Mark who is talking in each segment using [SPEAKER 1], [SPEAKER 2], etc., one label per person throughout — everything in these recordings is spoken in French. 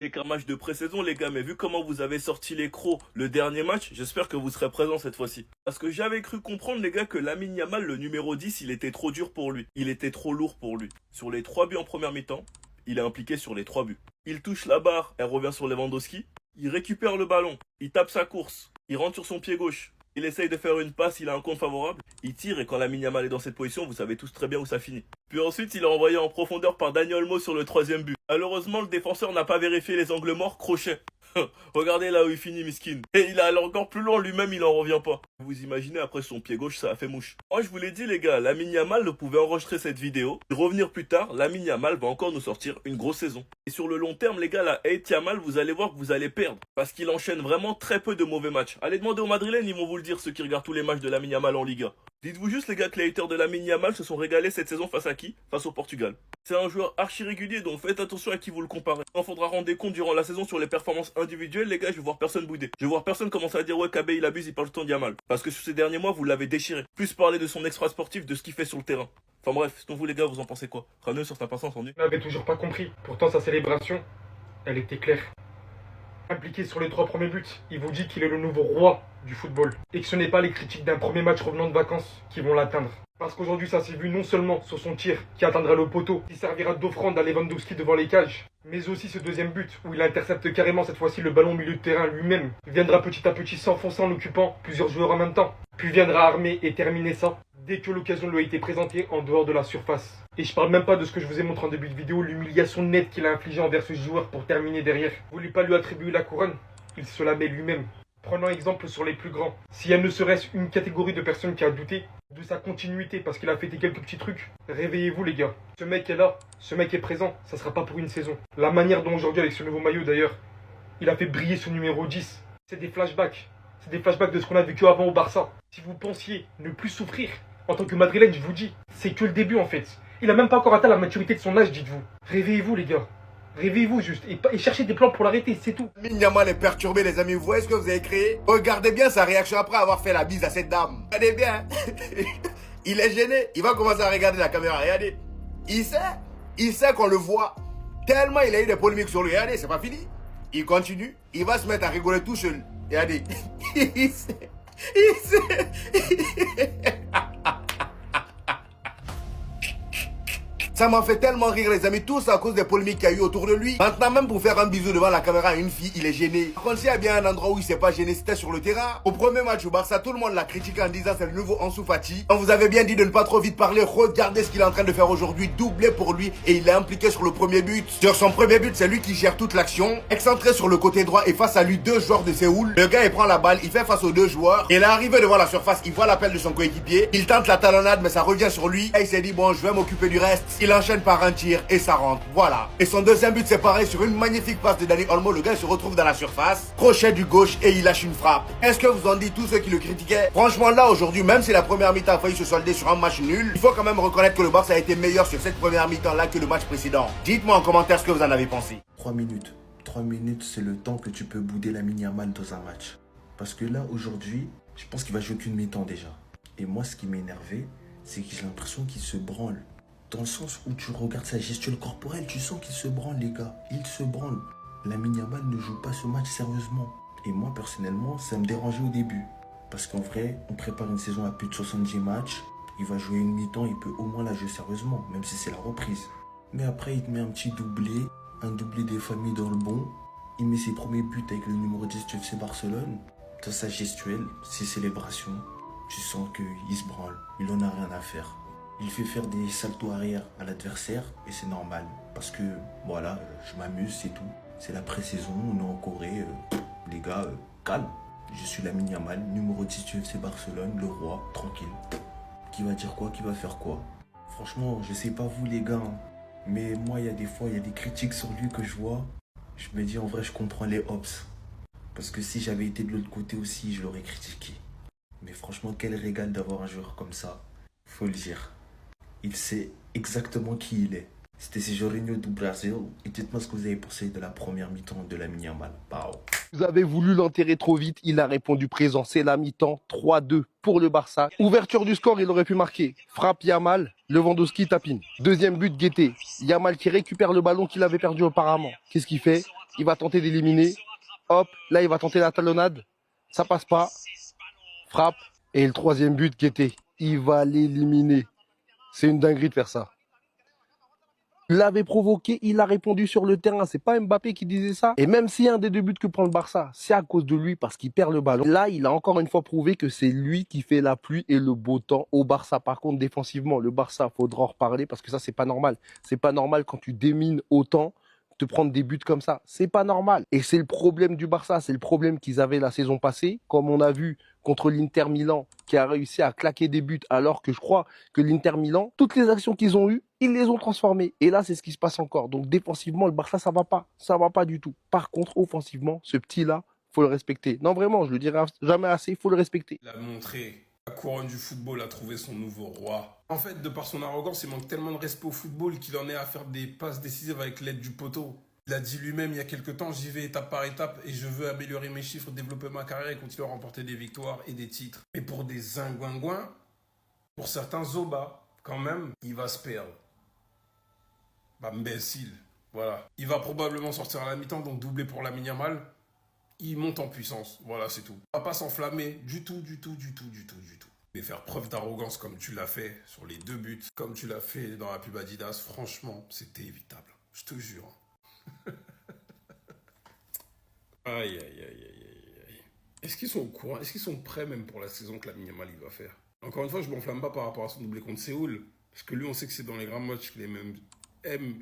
[SPEAKER 1] C'est qu'un match de pré-saison, les gars, mais vu comment vous avez sorti les crocs le dernier match, j'espère que vous serez présents cette fois-ci. Parce que j'avais cru comprendre, les gars, que Lamine Yamal, le numéro 10, il était trop dur pour lui. Il était trop lourd pour lui. Sur les 3 buts en première mi-temps, il est impliqué sur les 3 buts. Il touche la barre, elle revient sur Lewandowski. Il récupère le ballon, il tape sa course, il rentre sur son pied gauche. Il essaye de faire une passe, il a un compte favorable. Il tire et quand Lamine Yamal est dans cette position, vous savez tous très bien où ça finit. Puis ensuite, il est envoyé en profondeur par Dani Olmo sur le 3e but. Malheureusement, le défenseur n'a pas vérifié les angles morts, crochet. Regardez là où il finit, miskin. Et il allé encore plus loin, lui-même, il en revient pas. Vous imaginez, après son pied gauche, ça a fait mouche. Moi, je vous l'ai dit, les gars, Lamine Yamal pouvait enregistrer cette vidéo. Et revenir plus tard, Lamine Yamal va encore nous sortir une grosse saison. Et sur le long terme, les gars, la hate Yamal, vous allez voir que vous allez perdre. Parce qu'il enchaîne vraiment très peu de mauvais matchs. Allez demander aux Madrilènes, ils vont vous le dire, ceux qui regardent tous les matchs de Lamine Yamal en Liga. Dites-vous juste, les gars, que les haters de Lamine Yamal se sont régalés cette saison face à qui? Face au Portugal. C'est un joueur archi régulier, donc faites attention à qui vous le comparez. Il faudra rendre des comptes durant la saison sur les performances individuelles, les gars, je vais voir personne bouder. Je vais voir personne commencer à dire ouais, KB il abuse, il parle tout le temps de Yamal. Parce que sur ces derniers mois, vous l'avez déchiré. Plus parler de son extra sportif, de ce qu'il fait sur le terrain. Enfin bref, sinon vous les gars, vous en pensez quoi? Raneux sur sa patience en nu.
[SPEAKER 2] Vous n'avez toujours pas compris. Pourtant, sa célébration, elle était claire. Impliqué sur les 3 premiers buts, il vous dit qu'il est le nouveau roi du football. Et que ce n'est pas les critiques d'un premier match revenant de vacances qui vont l'atteindre. Parce qu'aujourd'hui, ça s'est vu non seulement sur son tir qui atteindra le poteau, qui servira d'offrande à Lewandowski devant les cages, mais aussi ce 2e but où il intercepte carrément cette fois-ci le ballon au milieu de terrain lui-même. Il viendra petit à petit s'enfoncer en occupant plusieurs joueurs en même temps. Puis viendra armer et terminer ça dès que l'occasion lui a été présentée en dehors de la surface. Et je parle même pas de ce que je vous ai montré en début de vidéo, l'humiliation nette qu'il a infligée envers ce joueur pour terminer derrière. Vous voulez pas lui attribuer la couronne? Il se la met lui-même. Prenons exemple sur les plus grands. S'il y a ne serait-ce une catégorie de personnes qui a douté de sa continuité parce qu'il a fêté quelques petits trucs, réveillez-vous les gars. Ce mec est là, ce mec est présent, ça sera pas pour une saison. La manière dont aujourd'hui, avec ce nouveau maillot d'ailleurs, il a fait briller ce numéro 10, c'est des flashbacks. C'est des flashbacks de ce qu'on a vécu avant au Barça. Si vous pensiez ne plus souffrir, en tant que Madrilène, je vous dis, c'est que le début en fait. Il a même pas encore atteint la maturité de son âge, dites-vous. Réveillez-vous les gars. Réveillez-vous juste et cherchez des plans pour l'arrêter, c'est tout.
[SPEAKER 3] Lamine Yamal est perturbé, les amis. Vous voyez ce que vous avez créé? Regardez bien sa réaction après avoir fait la bise à cette dame. Regardez bien. Il est gêné. Il va commencer à regarder la caméra. Regardez. Il sait qu'on le voit. Tellement il a eu des polémiques sur lui. Regardez, c'est pas fini. Il continue. Il va se mettre à rigoler tout seul. Regardez. Il sait. Ça m'a fait tellement rire les amis, tout ça à cause des polémiques qu'il y a eu autour de lui. Maintenant même pour faire un bisou devant la caméra à une fille, il est gêné. Par contre s'il y a bien un endroit où il s'est pas gêné, c'était sur le terrain. Au premier match au Barça, tout le monde l'a critiqué en disant c'est le nouveau Ansu Fati. On vous avait bien dit de ne pas trop vite parler, regardez ce qu'il est en train de faire aujourd'hui, doublé pour lui et il est impliqué sur le premier but. Sur son premier but, c'est lui qui gère toute l'action. Excentré sur le côté droit et face à lui 2 joueurs de Séoul. Le gars il prend la balle, il fait face aux 2 joueurs. Il est arrivé devant la surface, il voit l'appel de son coéquipier. Il tente la talonnade mais ça revient sur lui. Et il s'est dit bon je vais m'occuper du reste. Il enchaîne par un tir et ça rentre, voilà. Et son 2e but c'est pareil, sur une magnifique passe de Dani Olmo, le gars se retrouve dans la surface, crochet du gauche et il lâche une frappe. Est-ce que vous en dites tous ceux qui le critiquaient? Franchement là aujourd'hui, même si la première mi-temps a failli se solder sur un match nul, il faut quand même reconnaître que le Barça a été meilleur sur cette première mi-temps là que le match précédent. Dites-moi en commentaire ce que vous en avez pensé.
[SPEAKER 4] 3 minutes. 3 minutes, c'est le temps que tu peux bouder Lamine Yamal dans un match. Parce que là, aujourd'hui, je pense qu'il va jouer qu'une mi-temps déjà. Et moi, ce qui m'énervait, c'est que j'ai l'impression qu'il se branle. Dans le sens où tu regardes sa gestuelle corporelle, tu sens qu'il se branle, les gars. Il se branle. Lamine Yamal ne joue pas ce match sérieusement. Et moi, personnellement, ça me dérangeait au début. Parce qu'en vrai, on prépare une saison à plus de 70 matchs. Il va jouer une mi-temps, il peut au moins la jouer sérieusement, même si c'est la reprise. Mais après, il te met un petit doublé, un doublé des familles dans le bon. Il met ses premiers buts avec le numéro 10 du FC Barcelone. Dans sa gestuelle, ses célébrations, tu sens qu'il se branle. Il en a rien à faire. Il fait faire des saltos arrière à l'adversaire et c'est normal. Parce que, voilà, je m'amuse, c'est tout. C'est la pré-saison, on est en Corée. Les gars, calme. Je suis Lamine Yamal, numéro 10 du FC Barcelone, le roi, tranquille. Qui va dire quoi, qui va faire quoi? Franchement, je sais pas vous les gars, hein, mais moi, il y a des fois, il y a des critiques sur lui que je vois. Je me dis, en vrai, je comprends les hops. Parce que si j'avais été de l'autre côté aussi, je l'aurais critiqué. Mais franchement, quel régal d'avoir un joueur comme ça. Faut le dire. Il sait exactement qui il est. C'était Jorginho du Brasil. Et dites-moi ce que vous avez pensé de la première mi-temps de Lamine Yamal. Pau.
[SPEAKER 5] Vous avez voulu l'enterrer trop vite, il a répondu présent. C'est la mi-temps, 3-2 pour le Barça. Ouverture du score, il aurait pu marquer. Frappe Yamal, Lewandowski tapine. 2e but, Guetté. Yamal qui récupère le ballon qu'il avait perdu auparavant. Qu'est-ce qu'il fait? il va tenter d'éliminer. Hop, là, il va tenter la talonnade. Ça passe pas. Frappe. Et le troisième but, Guetté, il va l'éliminer. C'est une dinguerie de faire ça. Il l'avait provoqué, il a répondu sur le terrain. C'est pas Mbappé qui disait ça. Et même si un des deux buts que prend le Barça, c'est à cause de lui parce qu'il perd le ballon. Là, il a encore une fois prouvé que c'est lui qui fait la pluie et le beau temps au Barça. Par contre, défensivement, le Barça, faudra en reparler parce que ça, c'est pas normal. C'est pas normal quand tu démines autant de prendre des buts comme ça. C'est pas normal. Et c'est le problème du Barça. C'est le problème qu'ils avaient la saison passée. Comme on a vu contre l'Inter Milan, qui a réussi à claquer des buts, alors que je crois que l'Inter Milan, toutes les actions qu'ils ont eues, ils les ont transformées. Et là, c'est ce qui se passe encore. Donc défensivement, le Barça, ça va pas. Ça va pas du tout. Par contre, offensivement, ce petit-là, faut le respecter. Non, vraiment, je le dirai jamais assez, faut le respecter.
[SPEAKER 6] Il a montré, la couronne du football a trouvé son nouveau roi. En fait, de par son arrogance, il manque tellement de respect au football qu'il en est à faire des passes décisives avec l'aide du poteau. Il a dit lui-même il y a quelques temps, j'y vais étape par étape et je veux améliorer mes chiffres, développer ma carrière et continuer à remporter des victoires et des titres. Mais pour des zingouingouins, pour certains Zoba, quand même, il va se perdre. Imbécile. Voilà. Il va probablement sortir à la mi-temps, donc doubler pour Lamine Yamal. Il monte en puissance. Voilà, c'est tout. On va pas s'enflammer du tout. Mais faire preuve d'arrogance comme tu l'as fait sur les deux buts, comme tu l'as fait dans la pub Adidas, franchement, c'était évitable. Je te jure. Aïe. Est-ce qu'ils sont au courant? Est-ce qu'ils sont prêts même pour la saison que Lamine Yamal il va faire? Encore une fois, je m'enflamme pas par rapport à son doublé contre Séoul. Parce que lui, on sait que c'est dans les grands matchs qu'il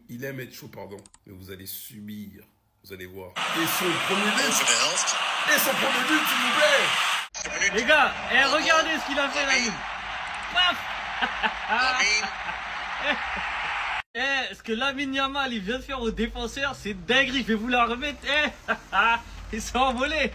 [SPEAKER 6] il aime être chaud, pardon. Mais vous allez subir. Vous allez voir. Et son premier but, s'il vous plaît.
[SPEAKER 7] Les gars, regardez ce qu'il a fait, Lamine. Paf. Ce que Lamine Yamal il vient de faire aux défenseurs, c'est dinguerie. Je vais vous la remettre. Ils sont envolés.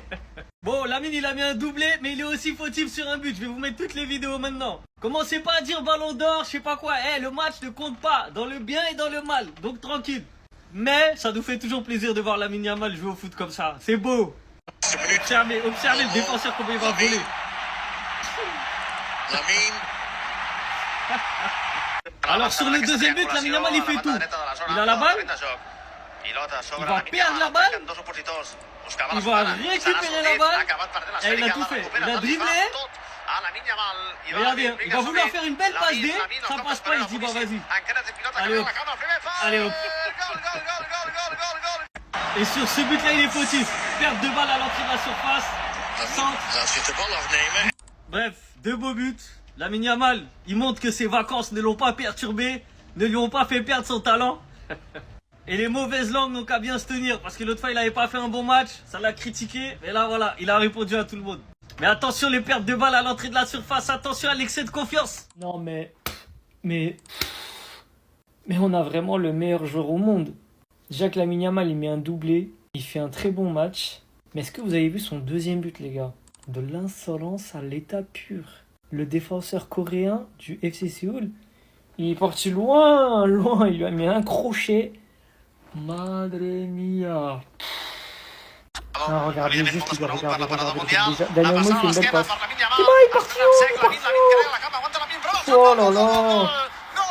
[SPEAKER 7] Bon, Lamine il a mis un doublé, mais il est aussi fautif sur un but. Je vais vous mettre toutes les vidéos maintenant. Commencez pas à dire ballon d'or, je sais pas quoi. Le match ne compte pas dans le bien et dans le mal. Donc tranquille. Mais ça nous fait toujours plaisir de voir Lamine Yamal jouer au foot comme ça. C'est beau. Observez le défenseur comment il va voler. Alors sur le deuxième but, Lamine Yamal il fait tout. Il a la balle. Il va perdre la balle. Il va récupérer la balle. Et il a tout fait. Il a dribblé. Regardez, il va vouloir faire une belle passe D. Ça passe pas, il se dit bah vas-y. Allez hop. Et sur ce but là il est fautif. Perte de balle à l'entrée de la surface. Centre. Bref, deux beaux buts. Lamine Yamal, il montre que ses vacances ne l'ont pas perturbé, ne lui ont pas fait perdre son talent. Et les mauvaises langues n'ont qu'à bien se tenir, parce que l'autre fois il n'avait pas fait un bon match, ça l'a critiqué, mais là voilà, il a répondu à tout le monde. Mais attention les pertes de balles à l'entrée de la surface, attention à l'excès de confiance.
[SPEAKER 8] Non mais on a vraiment le meilleur joueur au monde. Déjà que Lamine Yamal il met un doublé, il fait un très bon match. Mais est-ce que vous avez vu son deuxième but les gars? De l'insolence à l'état pur. Le défenseur coréen du FC Séoul, il est parti loin, il lui a mis un crochet. Madre mia. Non, regardez juste, les gars, regardez déjà. Daniel Moïse fait une belle passe. Il est parti où? Oh là là.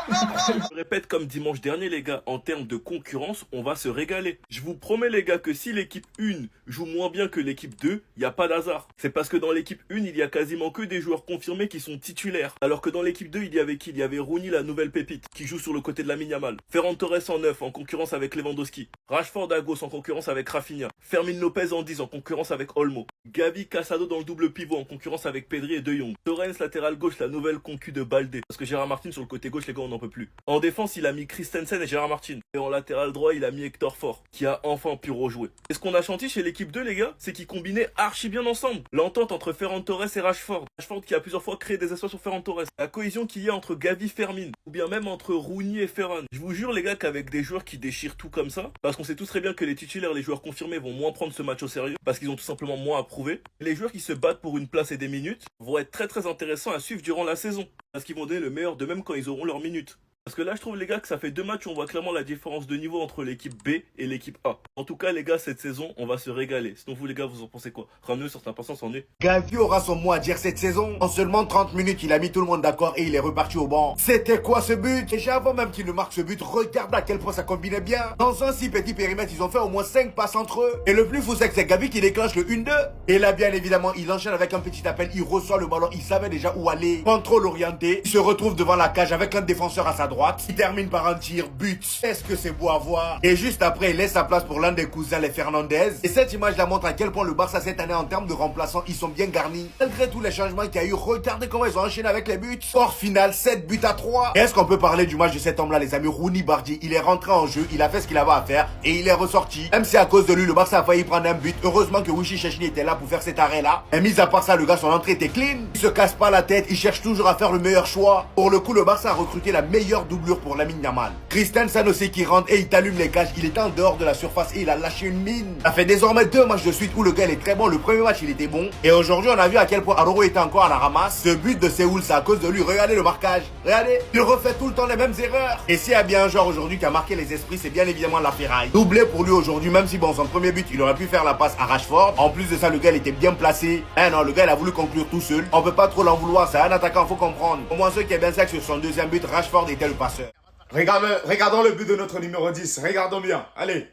[SPEAKER 1] Je répète comme dimanche dernier les gars, en termes de concurrence, on va se régaler. Je vous promets les gars que si l'équipe 1 joue moins bien que l'équipe 2, il n'y a pas d'hasard. C'est parce que dans l'équipe 1, il y a quasiment que des joueurs confirmés qui sont titulaires. Alors que dans l'équipe 2, il y avait qui? Il y avait Rooney, la nouvelle pépite, qui joue sur le côté de Lamine Yamal. Ferran Torres en 9, en concurrence avec Lewandowski. Rashford à gauche en concurrence avec Rafinha. Fermin Lopez en 10, en concurrence avec Olmo. Gavi Casado dans le double pivot, en concurrence avec Pedri et De Jong. Torrens latéral gauche, la nouvelle concu de Baldé. Parce que Gérard Martin sur le côté gauche, les gars, on n'en peut plus. En défense, il a mis Christensen et Gérard Martin. Et en latéral droit, il a mis Hector Fort, qui a enfin pu rejouer. Et ce qu'on a senti chez l'équipe 2, les gars, c'est qu'ils combinaient archi bien ensemble. L'entente entre Ferran Torres et Rashford. Rashford qui a plusieurs fois créé des espaces sur Ferran Torres. La cohésion qu'il y a entre Gavi et Fermin. Ou bien même entre Rooney et Ferran. Je vous jure, les gars, qu'avec des joueurs qui déchirent tout comme ça, parce qu'on sait tous très bien que les titulaires, les joueurs confirmés vont moins prendre ce match au sérieux, parce qu'ils ont tout simplement moins à prouver. Les joueurs qui se battent pour une place et des minutes vont être très intéressants à suivre durant la saison. Parce qu'ils vont donner le meilleur d'eux-mêmes quand ils auront leurs minutes. Parce que là, je trouve, les gars, que ça fait 2 matchs où on voit clairement la différence de niveau entre l'équipe B et l'équipe A. En tout cas, les gars, cette saison, on va se régaler. Sinon, vous, les gars, vous en pensez quoi? Ramenez sur impatience en est.
[SPEAKER 3] Gavi aura son mot à dire cette saison. En seulement 30 minutes, il a mis tout le monde d'accord et il est reparti au banc. C'était quoi ce but? Déjà avant même qu'il ne marque ce but, regarde à quel point ça combinait bien. Dans un si petit périmètre, ils ont fait au moins 5 passes entre eux. Et le plus fou, c'est que c'est Gavi qui déclenche le 1-2. Et là, bien évidemment, il enchaîne avec un petit appel. Il reçoit le ballon. Il savait déjà où aller. Contrôle orienté. Il se retrouve devant la cage avec un défenseur à sa droite. Il termine par un tir, but. Est-ce que c'est beau à voir? Et juste après, il laisse sa place pour l'un des cousins, les Fernandez. Et cette image la montre à quel point le Barça cette année en termes de remplaçants, ils sont bien garnis. Malgré tous les changements qu'il y a eu, regardez comment ils ont enchaîné avec les buts. Score final, 7 buts à 3. Est-ce qu'on peut parler du match de cet homme-là, les amis? Rooney Bardi, il est rentré en jeu, il a fait ce qu'il avait à faire et il est ressorti. Même si à cause de lui, le Barça a failli prendre un but. Heureusement que Wishy Chechny était là pour faire cet arrêt-là. Et mis à part ça, le gars, son entrée était clean. Il se casse pas la tête, il cherche toujours à faire le meilleur choix. Pour le coup, le Barça a recruté la meilleure doublure pour Lamine Yamal. Christensen aussi qui rentre et il t'allume les cages. Il était en dehors de la surface et il a lâché une mine. Ça fait désormais 2 matchs de suite où le gars il est très bon. Le premier match il était bon. Et aujourd'hui on a vu à quel point Aroro était encore à la ramasse. Ce but de Séoul c'est à cause de lui. Regardez le marquage. Regardez. Il refait tout le temps les mêmes erreurs. Et s'il y a bien un joueur aujourd'hui qui a marqué les esprits, c'est bien évidemment la Ferraille. Doublé pour lui aujourd'hui, même si bon son premier but il aurait pu faire la passe à Rashford. En plus de ça le gars il était bien placé. Non, le gars il a voulu conclure tout seul. On peut pas trop l'en vouloir. C'est un attaquant, faut comprendre. Au moins ce qui est bien c'est que sur son deuxième but, Rashford était le passeur. Regardons le but de notre numéro 10. Regardons bien. Allez.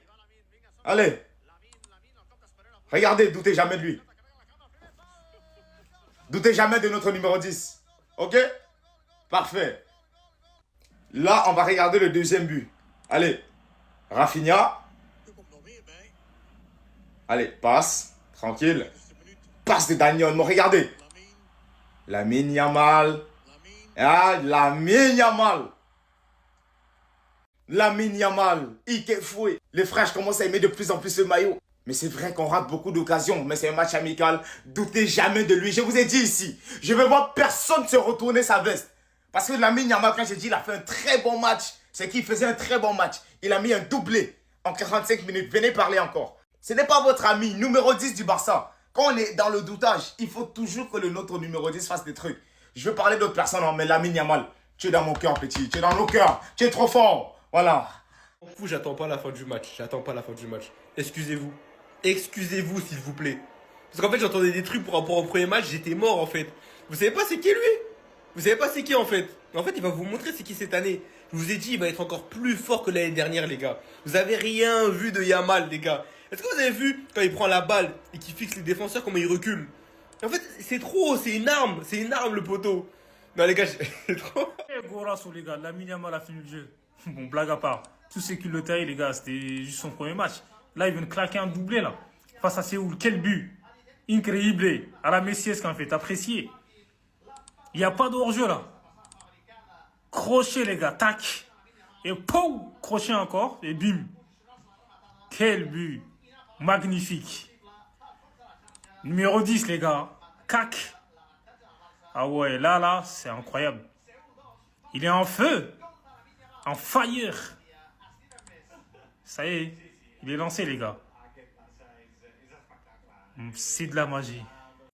[SPEAKER 3] Allez. Regardez, doutez jamais de lui. Doutez jamais de notre numéro 10. Ok? Parfait. Là, on va regarder le deuxième but. Allez. Rafinha. Allez, passe. Tranquille. Passe de Dani Olmo. Regardez. Lamine Yamal. Ah, Lamine Yamal. Lamine Yamal, Ike Foué. Les frères, je commence à aimer de plus en plus ce maillot. Mais c'est vrai qu'on rate beaucoup d'occasions, mais c'est un match amical. Doutez jamais de lui. Je vous ai dit ici, je veux voir personne se retourner sa veste. Parce que Lamine Yamal, quand j'ai dit il a fait un très bon match, c'est qu'il faisait un très bon match. Il a mis un doublé en 45 minutes. Venez parler encore. Ce n'est pas votre ami, numéro 10 du Barça. Quand on est dans le doutage, il faut toujours que notre numéro 10 fasse des trucs. Je veux parler d'autres personnes, mais Lamine Yamal, tu es dans mon cœur, petit. Tu es dans nos cœurs. Tu es trop fort. Voilà.
[SPEAKER 9] J'attends pas la fin du match. J'attends pas la fin du match. Excusez-vous. Excusez-vous, s'il vous plaît. Parce qu'en fait, j'entendais des trucs par rapport au premier match. J'étais mort, en fait. Vous savez pas c'est qui, lui? Vous savez pas c'est qui, en fait? En fait, il va vous montrer c'est qui cette année. Je vous ai dit, il va être encore plus fort que l'année dernière, les gars. Vous avez rien vu de Yamal, les gars. Est-ce que vous avez vu quand il prend la balle et qu'il fixe les défenseurs, comment il recule? En fait, c'est trop. C'est une arme. C'est une arme, le poteau. Non, les gars, c'est trop.
[SPEAKER 10] Gorasso, les gars. Lamine Yamal a fini le jeu. Bon, blague à part. Tous ceux qui le taillent, les gars, c'était juste son premier match. Là, il vient de claquer un doublé, là. Face à Séoul. Quel but. Incroyable. À la Messiesque, en fait. Apprécié. Il n'y a pas de hors-jeu, là. Crochet, les gars. Tac. Et pow. Crochet encore. Et bim. Quel but. Magnifique. Numéro 10, les gars. Cac. Ah ouais, là, c'est incroyable. Il est en feu. En fire. Ça y est, il est lancé, les gars. C'est de la magie.